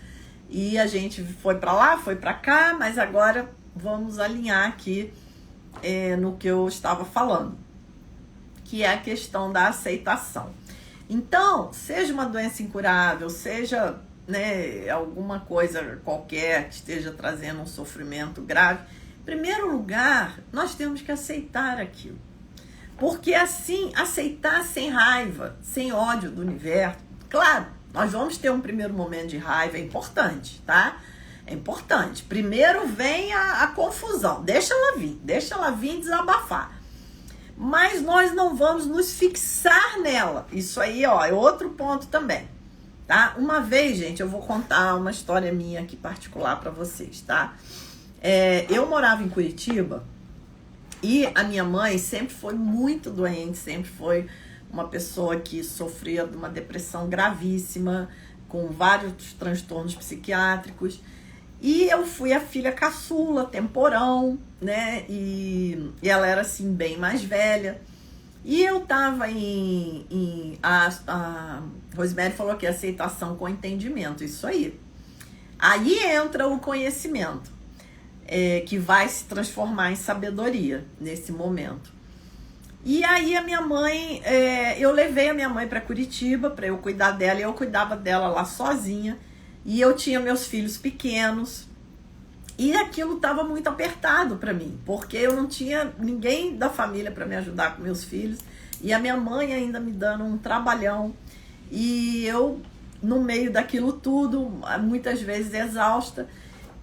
e a gente foi para lá, foi para cá, mas agora vamos alinhar aqui no que eu estava falando, que é a questão da aceitação. Então, seja uma doença incurável, seja, né, alguma coisa qualquer que esteja trazendo um sofrimento grave, em primeiro lugar, nós temos que aceitar aquilo. Porque assim, aceitar sem raiva, sem ódio do universo. Claro, nós vamos ter um primeiro momento de raiva, é importante, tá? É importante. Primeiro vem a confusão, deixa ela vir desabafar. Mas nós não vamos nos fixar nela. Isso aí, ó, é outro ponto também, tá? Uma vez, gente, eu vou contar uma história minha aqui particular para vocês, tá? Eu morava em Curitiba e a minha mãe sempre foi muito doente, sempre foi uma pessoa que sofria de uma depressão gravíssima, com vários transtornos psiquiátricos. E eu fui a filha caçula, temporão, né? E ela era, assim, bem mais velha. E eu tava a Rosemary falou que aceitação com entendimento, isso aí. Aí entra o conhecimento, que vai se transformar em sabedoria nesse momento. E aí a minha mãe, eu levei a minha mãe para Curitiba para eu cuidar dela, e eu cuidava dela lá sozinha, e eu tinha meus filhos pequenos, e aquilo estava muito apertado para mim, porque eu não tinha ninguém da família para me ajudar com meus filhos, e a minha mãe ainda me dando um trabalhão, e eu no meio daquilo tudo, muitas vezes exausta.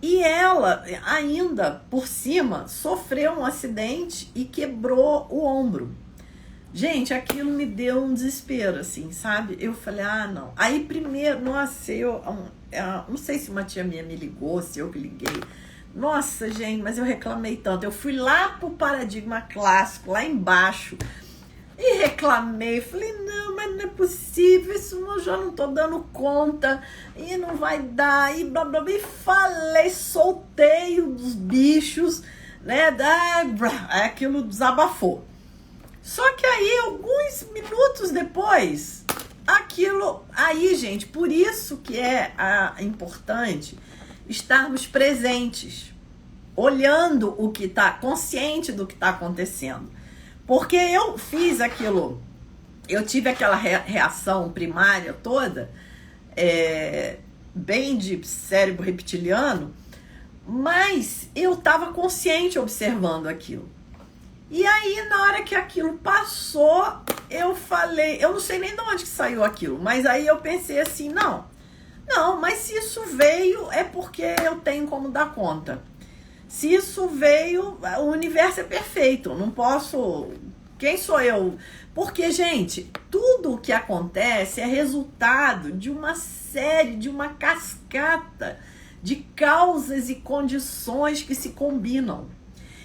E ela, ainda por cima, sofreu um acidente e quebrou o ombro. Gente, aquilo me deu um desespero, assim, sabe? Eu falei, não. Aí primeiro, nossa, eu não sei se uma tia minha me ligou, se eu que liguei. Nossa, gente, mas eu reclamei tanto. Eu fui lá pro paradigma clássico, lá embaixo, e reclamei. Falei, não, mas não é possível, isso eu já não tô dando conta, e não vai dar, e blá blá blá. E falei, soltei os bichos, né? Aquilo desabafou. Só que aí, alguns minutos depois, aquilo. Aí, gente, por isso que é importante estarmos presentes, olhando o que tá, consciente do que está acontecendo. Porque eu fiz aquilo, eu tive aquela reação primária toda, bem de cérebro reptiliano, mas eu estava consciente observando aquilo. E aí, na hora que aquilo passou, eu falei, eu não sei nem de onde que saiu aquilo, mas aí eu pensei assim, não, mas se isso veio é porque eu tenho como dar conta. Se isso veio, o universo é perfeito, não posso... Quem sou eu? Porque, gente, tudo o que acontece é resultado de uma série, de uma cascata de causas e condições que se combinam.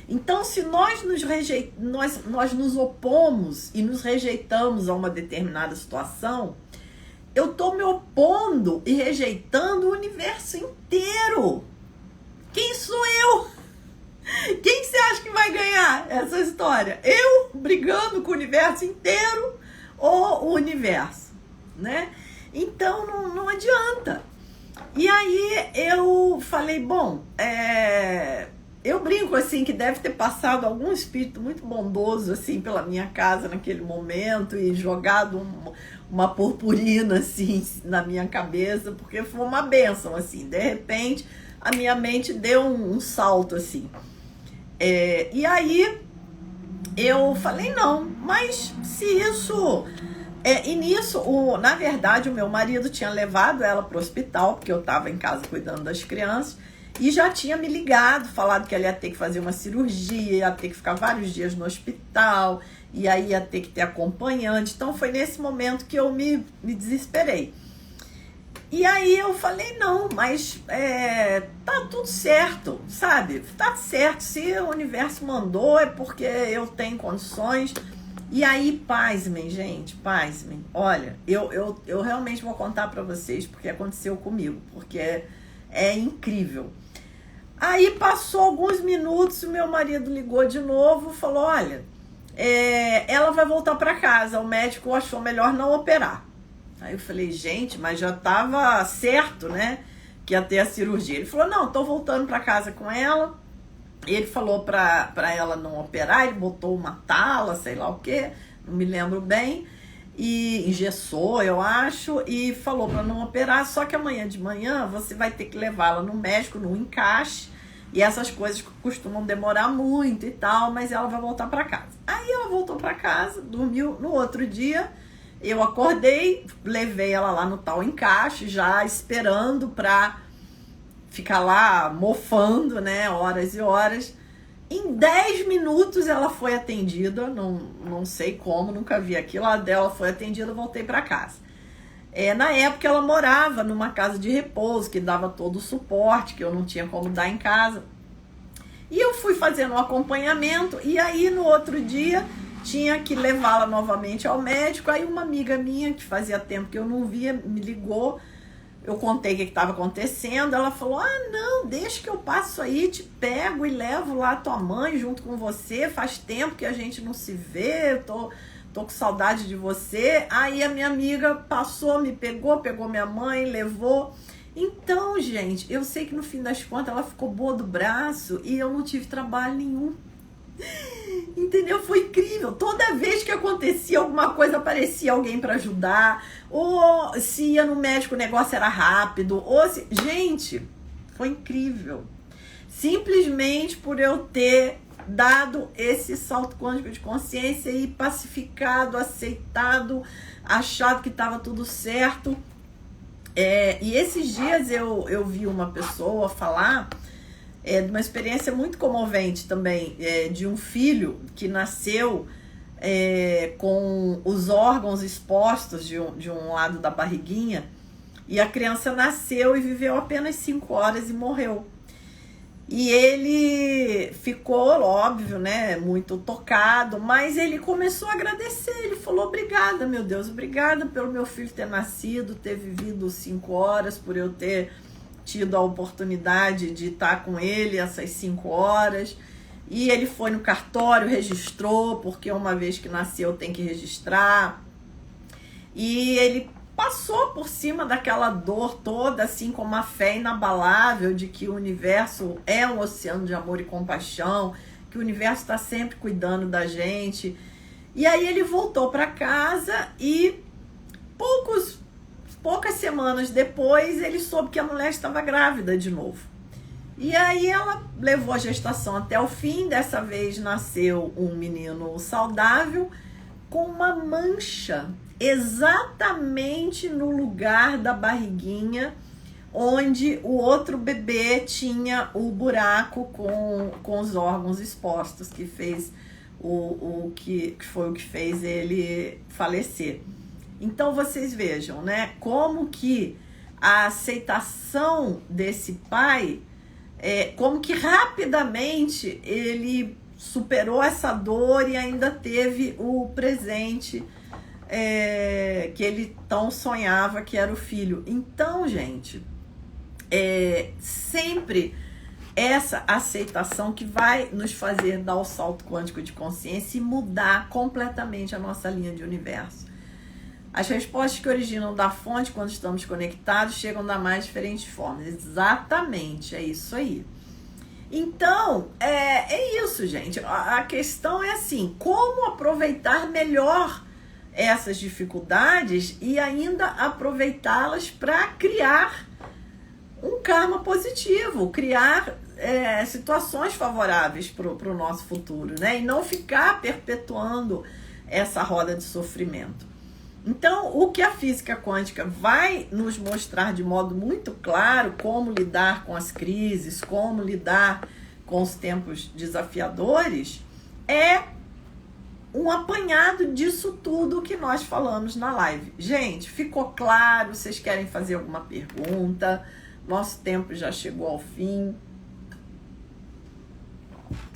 Então, se nós nos opomos e nos rejeitamos a uma determinada situação, eu estou me opondo e rejeitando o universo inteiro. Quem sou eu? Quem você acha que vai ganhar essa história? Eu brigando com o universo inteiro ou o universo, né? Então, não adianta. E aí eu falei, bom, eu brinco assim que deve ter passado algum espírito muito bondoso assim pela minha casa naquele momento e jogado uma purpurina assim na minha cabeça, porque foi uma bênção assim. De repente a minha mente deu um salto assim. E aí eu falei, não, mas se isso... e nisso, na verdade, o meu marido tinha levado ela para o hospital, porque eu estava em casa cuidando das crianças, e já tinha me ligado, falado que ela ia ter que fazer uma cirurgia, ia ter que ficar vários dias no hospital, e aí ia ter que ter acompanhante. Então foi nesse momento que eu me desesperei. E aí eu falei, não, mas tá tudo certo, sabe? Tá certo, se o universo mandou é porque eu tenho condições. E aí, pasmem, gente, pasmem. Olha, eu realmente vou contar pra vocês porque aconteceu comigo, porque é incrível. Aí passou alguns minutos, o meu marido ligou de novo, falou, olha, ela vai voltar pra casa, o médico achou melhor não operar. Aí eu falei, gente, mas já tava certo, né, que ia ter a cirurgia. Ele falou, não, tô voltando pra casa com ela. Ele falou pra ela não operar, ele botou uma tala, sei lá o que, não me lembro bem, e engessou, eu acho, e falou pra não operar, só que amanhã de manhã você vai ter que levá-la no médico, no encaixe, e essas coisas costumam demorar muito e tal, mas ela vai voltar pra casa. Aí ela voltou pra casa, dormiu. No outro dia, eu acordei, levei ela lá no tal encaixe, já esperando pra ficar lá mofando, né, horas e horas. Em 10 minutos ela foi atendida, não sei como, nunca vi aquilo. A dela foi atendida, voltei para casa. Na época ela morava numa casa de repouso, que dava todo o suporte, que eu não tinha como dar em casa. E eu fui fazendo um acompanhamento, e aí no outro dia tinha que levá-la novamente ao médico. Aí uma amiga minha, que fazia tempo que eu não via, me ligou. Eu contei o que estava acontecendo, ela falou, não, deixa que eu passo aí, te pego e levo lá a tua mãe junto com você, faz tempo que a gente não se vê, eu tô com saudade de você. Aí a minha amiga passou, me pegou minha mãe, levou. Então, gente, eu sei que no fim das contas ela ficou boa do braço e eu não tive trabalho nenhum. Entendeu? Foi incrível. Toda vez que acontecia alguma coisa, aparecia alguém para ajudar. Ou se ia no médico, o negócio era rápido. Gente, foi incrível. Simplesmente por eu ter dado esse salto quântico de consciência e pacificado, aceitado, achado que estava tudo certo. E esses dias eu vi uma pessoa falar de uma experiência muito comovente também, de um filho que nasceu com os órgãos expostos de um lado da barriguinha, e a criança nasceu e viveu apenas 5 horas e morreu. E ele ficou, óbvio, né, muito tocado, mas ele começou a agradecer. Ele falou, obrigada, meu Deus, obrigada pelo meu filho ter nascido, ter vivido 5 horas, por eu ter tido a oportunidade de estar com ele essas 5 horas. E ele foi no cartório, registrou, porque uma vez que nasceu tem que registrar. E ele passou por cima daquela dor toda, assim, com uma fé inabalável de que o universo é um oceano de amor e compaixão, que o universo está sempre cuidando da gente. E aí ele voltou para casa e poucas semanas depois, ele soube que a mulher estava grávida de novo. E aí ela levou a gestação até o fim. Dessa vez nasceu um menino saudável com uma mancha exatamente no lugar da barriguinha onde o outro bebê tinha o buraco com os órgãos expostos, que fez que foi o que fez ele falecer. Então vocês vejam, né, como que a aceitação desse pai, como que rapidamente ele superou essa dor e ainda teve o presente que ele tão sonhava, que era o filho. Então, gente, sempre essa aceitação que vai nos fazer dar o salto quântico de consciência e mudar completamente a nossa linha de universo. As respostas que originam da fonte, quando estamos conectados, chegam da mais diferentes formas. Exatamente, é isso aí. Então, é isso, gente. A questão é assim, como aproveitar melhor essas dificuldades e ainda aproveitá-las para criar um karma positivo, criar situações favoráveis para o nosso futuro, né? E não ficar perpetuando essa roda de sofrimento. Então, o que a física quântica vai nos mostrar de modo muito claro, como lidar com as crises, como lidar com os tempos desafiadores, é um apanhado disso tudo que nós falamos na live. Gente, ficou claro? Vocês querem fazer alguma pergunta? Nosso tempo já chegou ao fim.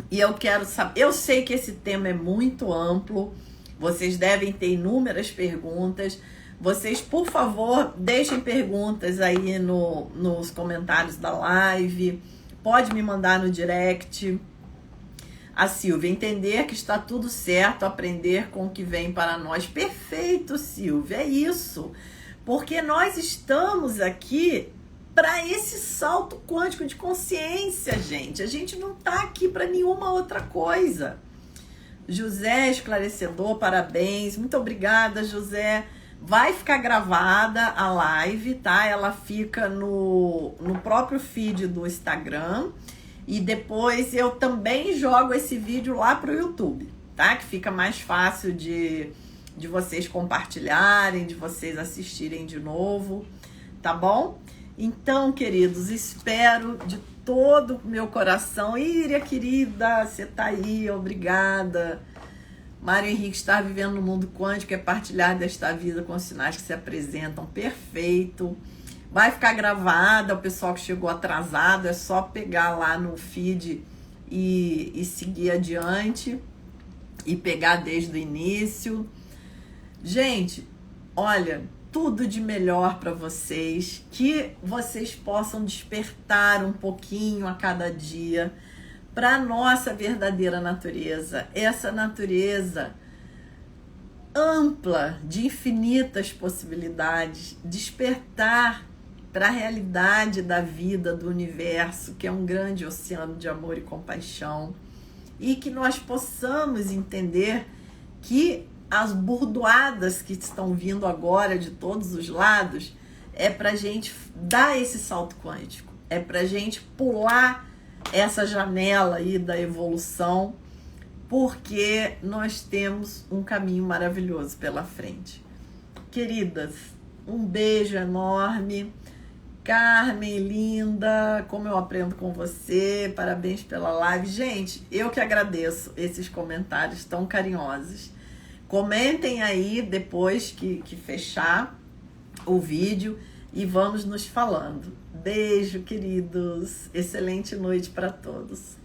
E eu quero saber, eu sei que esse tema é muito amplo, vocês devem ter inúmeras perguntas. Vocês, por favor, deixem perguntas aí nos comentários da live. Pode me mandar no direct. A Silvia, entender que está tudo certo, aprender com o que vem para nós. Perfeito, Silvia, é isso. Porque nós estamos aqui para esse salto quântico de consciência, gente. A gente não está aqui para nenhuma outra coisa. José, esclarecedor, parabéns. Muito obrigada, José. Vai ficar gravada a live, tá? Ela fica no próprio feed do Instagram. E depois eu também jogo esse vídeo lá pro YouTube, tá? Que fica mais fácil de vocês compartilharem, de vocês assistirem de novo, tá bom? Então, queridos, espero de todo o meu coração. Íria, querida, você tá aí, obrigada. Mário Henrique, estar vivendo no mundo quântico é partilhar desta vida com os sinais que se apresentam. Perfeito. Vai ficar gravada, o pessoal que chegou atrasado, é só pegar lá no feed e seguir adiante e pegar desde o início. Gente, olha, tudo de melhor para vocês, que vocês possam despertar um pouquinho a cada dia para a nossa verdadeira natureza, essa natureza ampla, de infinitas possibilidades, despertar para a realidade da vida, do universo, que é um grande oceano de amor e compaixão, e que nós possamos entender que as burdoadas que estão vindo agora de todos os lados é para a gente dar esse salto quântico, é para a gente pular essa janela aí da evolução, porque nós temos um caminho maravilhoso pela frente. Queridas, um beijo enorme. Carmen, linda, como eu aprendo com você, parabéns pela live. Gente, eu que agradeço esses comentários tão carinhosos. Comentem aí depois que fechar o vídeo e vamos nos falando. Beijo, queridos. Excelente noite para todos.